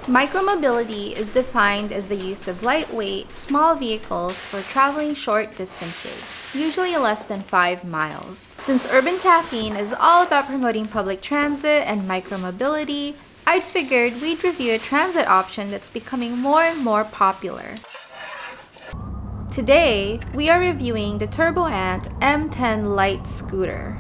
Micromobility is defined as the use of lightweight, small vehicles for traveling short distances, usually less than 5 miles. Since Urban Caffeine is all about promoting public transit and micromobility, I'd figured we'd review a transit option that's becoming more and more popular. Today, we are reviewing the TurboAnt M10 Lite Scooter.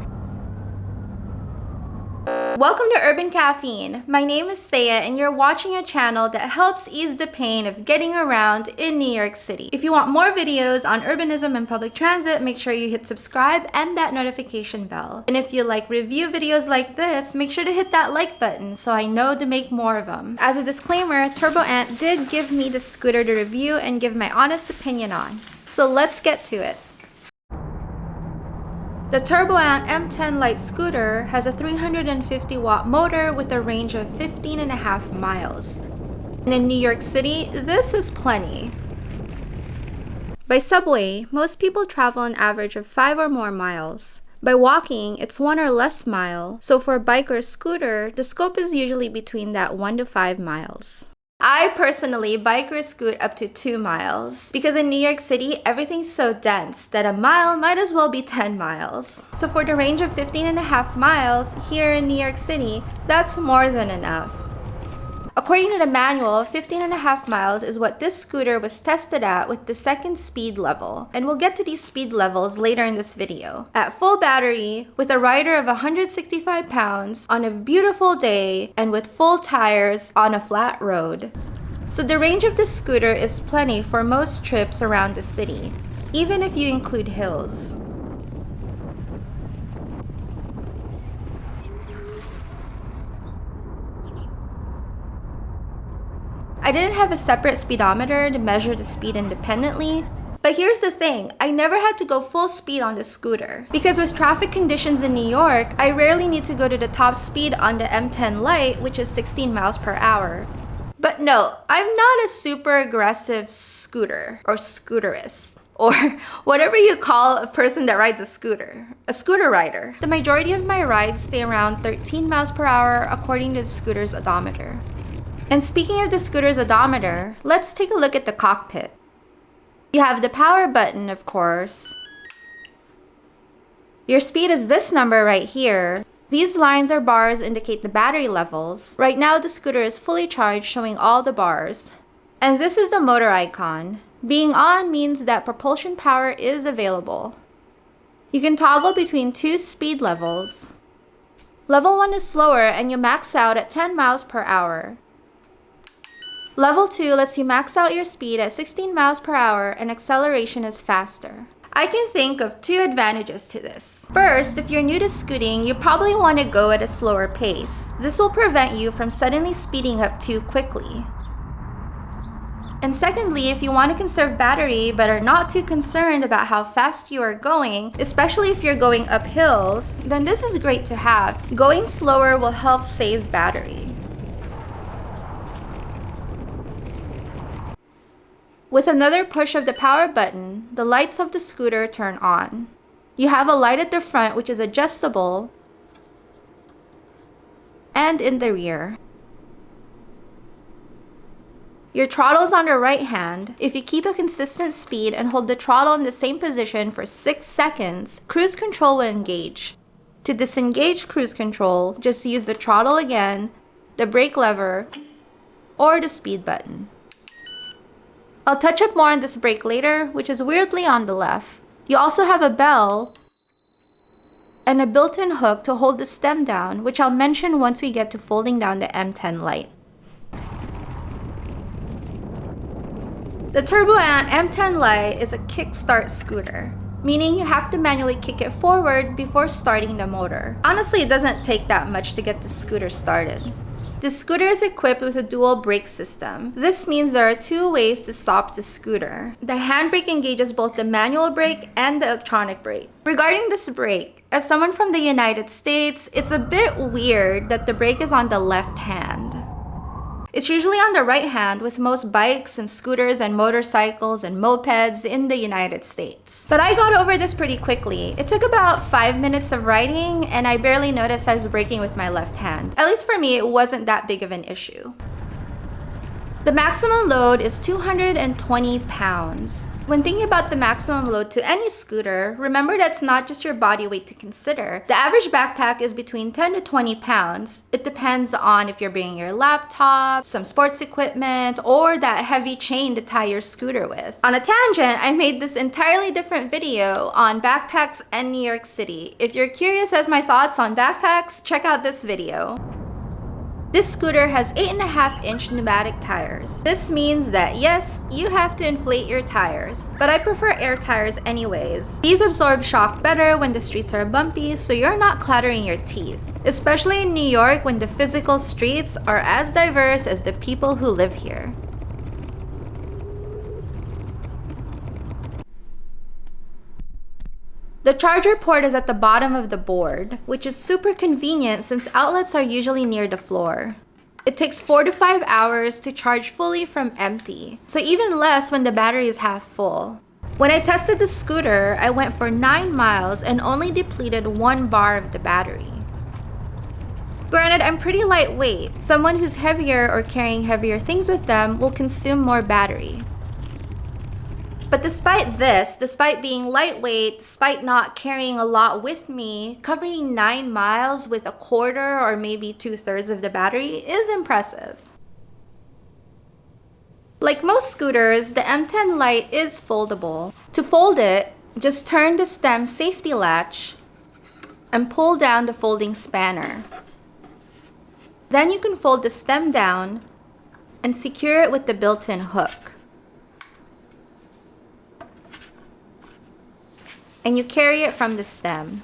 Welcome to Urban Caffeine. My name is Thea and you're watching a channel that helps ease the pain of getting around in New York City. If you want more videos on urbanism and public transit, make sure you hit subscribe and that notification bell. And if you like review videos like this, make sure to hit that like button so I know to make more of them. As a disclaimer, TurboAnt did give me the scooter to review and give my honest opinion on. So let's get to it. The TurboAnt M10 Lite Scooter has a 350-watt motor with a range of 15.5 miles. And in New York City, this is plenty. By subway, most people travel an average of 5 or more miles. By walking, it's 1 or less mile, so for a bike or scooter, the scope is usually between that 1 to 5 miles. I personally bike or scoot up to 2 miles because in New York City, everything's so dense that a mile might as well be 10 miles. So for the range of 15.5 miles here in New York City, that's more than enough. According to the manual, 15.5 miles is what this scooter was tested at with the second speed level, and we'll get to these speed levels later in this video. At full battery, with a rider of 165 pounds, on a beautiful day, and with full tires on a flat road. So the range of this scooter is plenty for most trips around the city, even if you include hills. I didn't have a separate speedometer to measure the speed independently, but here's the thing, I never had to go full speed on the scooter. Because with traffic conditions in New York, I rarely need to go to the top speed on the M10 Lite, which is 16 miles per hour. But no, I'm not a super aggressive scooter or scooterist, or whatever you call a person that rides a scooter rider. The majority of my rides stay around 13 miles per hour according to the scooter's odometer. And speaking of the scooter's odometer, let's take a look at the cockpit. You have the power button, of course. Your speed is this number right here. These lines or bars indicate the battery levels. Right now, the scooter is fully charged, showing all the bars. And this is the motor icon. Being on means that propulsion power is available. You can toggle between 2 speed levels. Level 1 is slower and you max out at 10 miles per hour. Level 2 lets you max out your speed at 16 miles per hour and acceleration is faster. I can think of 2 advantages to this. First, if you're new to scooting, you probably want to go at a slower pace. This will prevent you from suddenly speeding up too quickly. And secondly, if you want to conserve battery but are not too concerned about how fast you are going, especially if you're going up hills, then this is great to have. Going slower will help save battery. With another push of the power button, the lights of the scooter turn on. You have a light at the front which is adjustable and in the rear. Your throttle is on the right hand. If you keep a consistent speed and hold the throttle in the same position for 6 seconds, cruise control will engage. To disengage cruise control, just use the throttle again, the brake lever, or the speed button. I'll touch up more on this brake later, which is weirdly on the left. You also have a bell and a built-in hook to hold the stem down, which I'll mention once we get to folding down the M10 Lite. The TurboAnt M10 Lite is a kickstart scooter, meaning you have to manually kick it forward before starting the motor. Honestly, it doesn't take that much to get the scooter started. The scooter is equipped with a dual brake system. This means there are 2 ways to stop the scooter. The handbrake engages both the manual brake and the electronic brake. Regarding this brake, as someone from the United States, it's a bit weird that the brake is on the left hand. It's usually on the right hand with most bikes and scooters and motorcycles and mopeds in the United States. But I got over this pretty quickly. It took about 5 minutes of riding and I barely noticed I was braking with my left hand. At least for me, it wasn't that big of an issue. The maximum load is 220 pounds. When thinking about the maximum load to any scooter, remember that's not just your body weight to consider. The average backpack is between 10 to 20 pounds. It depends on if you're bringing your laptop, some sports equipment, or that heavy chain to tie your scooter with. On a tangent, I made this entirely different video on backpacks and New York City. If you're curious as my thoughts on backpacks, check out this video. This scooter has 8.5-inch pneumatic tires. This means that yes, you have to inflate your tires, but I prefer air tires anyways. These absorb shock better when the streets are bumpy, so you're not clattering your teeth. Especially in New York when the physical streets are as diverse as the people who live here. The charger port is at the bottom of the board, which is super convenient since outlets are usually near the floor. It takes 4 to 5 hours to charge fully from empty, so even less when the battery is half full. When I tested the scooter, I went for 9 miles and only depleted 1 bar of the battery. Granted, I'm pretty lightweight. Someone who's heavier or carrying heavier things with them will consume more battery. But despite this, despite being lightweight, despite not carrying a lot with me, covering 9 miles with a quarter or maybe 2/3 of the battery is impressive. Like most scooters, the M10 Lite is foldable. To fold it, just turn the stem safety latch and pull down the folding spanner. Then you can fold the stem down and secure it with the built-in hook. And you carry it from the stem.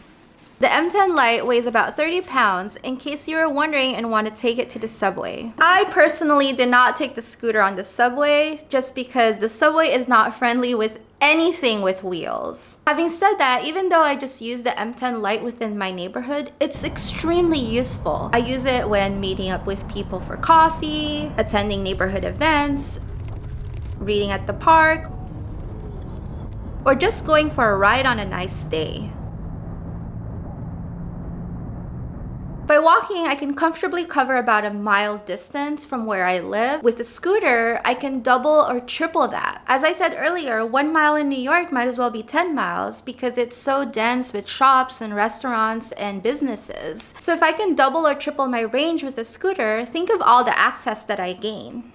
The M10 Lite weighs about 30 pounds in case you were wondering and want to take it to the subway. I personally did not take the scooter on the subway just because the subway is not friendly with anything with wheels. Having said that, even though I just use the M10 Lite within my neighborhood, it's extremely useful. I use it when meeting up with people for coffee, attending neighborhood events, reading at the park, or just going for a ride on a nice day. By walking, I can comfortably cover about a mile distance from where I live. With a scooter, I can double or triple that. As I said earlier, 1 mile in New York might as well be 10 miles because it's so dense with shops and restaurants and businesses. So if I can double or triple my range with a scooter, think of all the access that I gain.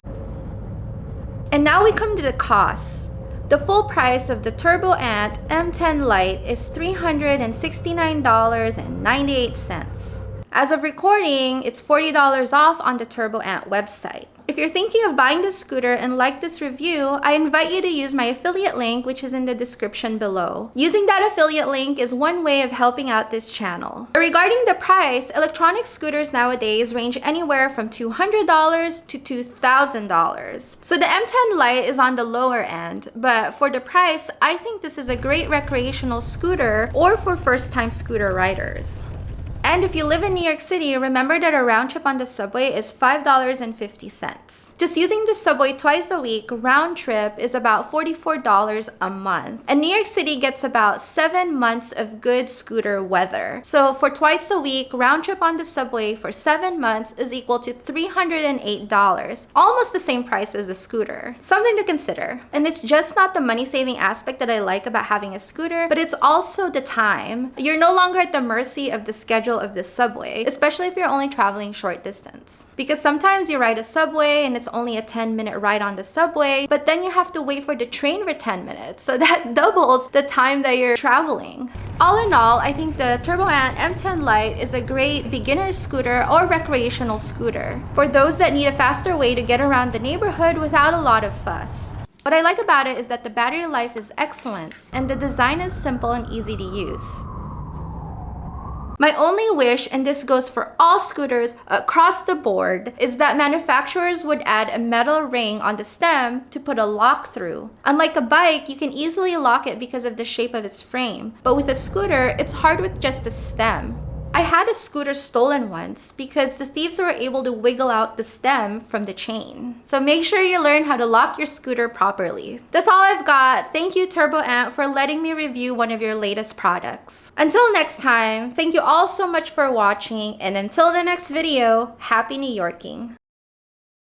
And now we come to the costs. The full price of the TurboAnt M10 Lite is $369.98. As of recording, it's $40 off on the TurboAnt website. If you're thinking of buying this scooter and like this review, I invite you to use my affiliate link, which is in the description below. Using that affiliate link is one way of helping out this channel. Regarding the price, electronic scooters nowadays range anywhere from $200 to $2,000. So the M10 Lite is on the lower end, but for the price, I think this is a great recreational scooter or for first-time scooter riders. And if you live in New York City, remember that a round trip on the subway is $5.50. Just using the subway twice a week, round trip is about $44 a month. And New York City gets about 7 months of good scooter weather. So for twice a week, round trip on the subway for 7 months is equal to $308, almost the same price as a scooter. Something to consider. And it's just not the money-saving aspect that I like about having a scooter, but it's also the time. You're no longer at the mercy of the schedule of the subway, especially if you're only traveling short distance. Because sometimes you ride a subway and it's only a 10-minute ride on the subway, but then you have to wait for the train for 10 minutes. So that doubles the time that you're traveling. All in all, I think the TurboAnt M10 Lite is a great beginner scooter or recreational scooter for those that need a faster way to get around the neighborhood without a lot of fuss. What I like about it is that the battery life is excellent and the design is simple and easy to use. My only wish, and this goes for all scooters across the board, is that manufacturers would add a metal ring on the stem to put a lock through. Unlike a bike, you can easily lock it because of the shape of its frame. But with a scooter, it's hard with just the stem. I had a scooter stolen once because the thieves were able to wiggle out the stem from the chain. So make sure you learn how to lock your scooter properly. That's all I've got. Thank you, TurboAnt, for letting me review one of your latest products. Until next time, thank you all so much for watching, and until the next video, happy New Yorking.